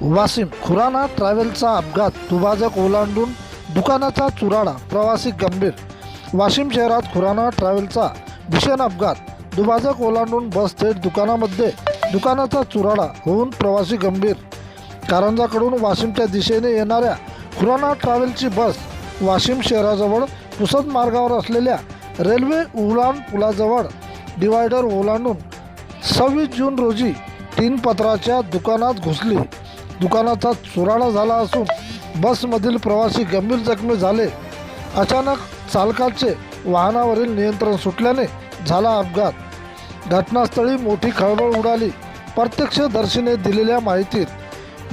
वाशिम खुराना ट्रॅव्हलचा अपघात, दुभाजक ओलांडून दुकानाचा चुराडा, प्रवासी गंभीर। वाशिम शहरात खुराना ट्रॅव्हलचा भीषण अपघात, दुभाजक ओलांडून बस थेट दुकानाचा चुराडा होऊन प्रवासी गंभीर। कारंजाकडून वाशिमच्या दिशेने येणाऱ्या खुराना ट्रॅव्हलची बस वाशिम शहराजवळ पुसद मार्गावर असलेल्या रेल्वे उड्डाण पुलाजवळ डिवायडर ओलांडून 26 जून रोजी तीनपत्राच्या दुकानात घुसली। दुकानाचा चुराडा झाला असून बसमधील प्रवासी गंभीर जखमी झाले। अचानक चालकाचे वाहनावरील नियंत्रण सुटल्याने झाला अपघात। घटनास्थळी मोठी खळबळ उडाली। प्रत्यक्षदर्शीने दिलेल्या माहितीत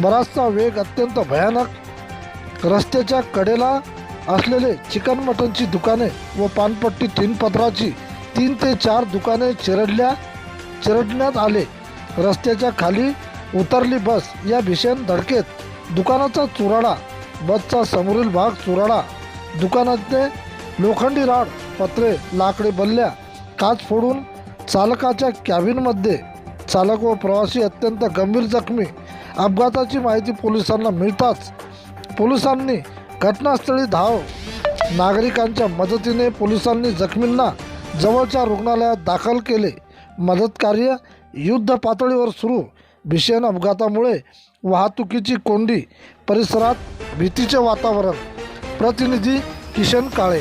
बराचसा वेग, अत्यंत भयानक, रस्त्याच्या कडेला असलेले चिकन मटनची दुकाने व पानपट्टी तीनपत्राची 3 ते 4 दुकाने चिरडण्यात आले। रस्त्याच्या खाली उतरली बस। या भीषण धडकेत दुकानाचा चुराडा, बसचा समोरील भाग चुराडा, दुकानातले लोखंडी राड, पत्रे, लाकडे, बल्ल्या, काच फोडून चालकाच्या कॅबिनमध्ये चालक व प्रवासी अत्यंत गंभीर जखमी। अपघाताची माहिती पोलिसांना मिळताच पोलिसांनी घटनास्थळी धाव नागरिकांच्या मदतीने पोलिसांनी जखमींना जवळच्या रुग्णालयात दाखल केले। मदत कार्य युद्ध पातळीवर सुरू। भीषण अपघातामुळे वाहतुकीची कोंडी, परिसरात भीतीचे वातावरण। प्रतिनिधी किशन काळे।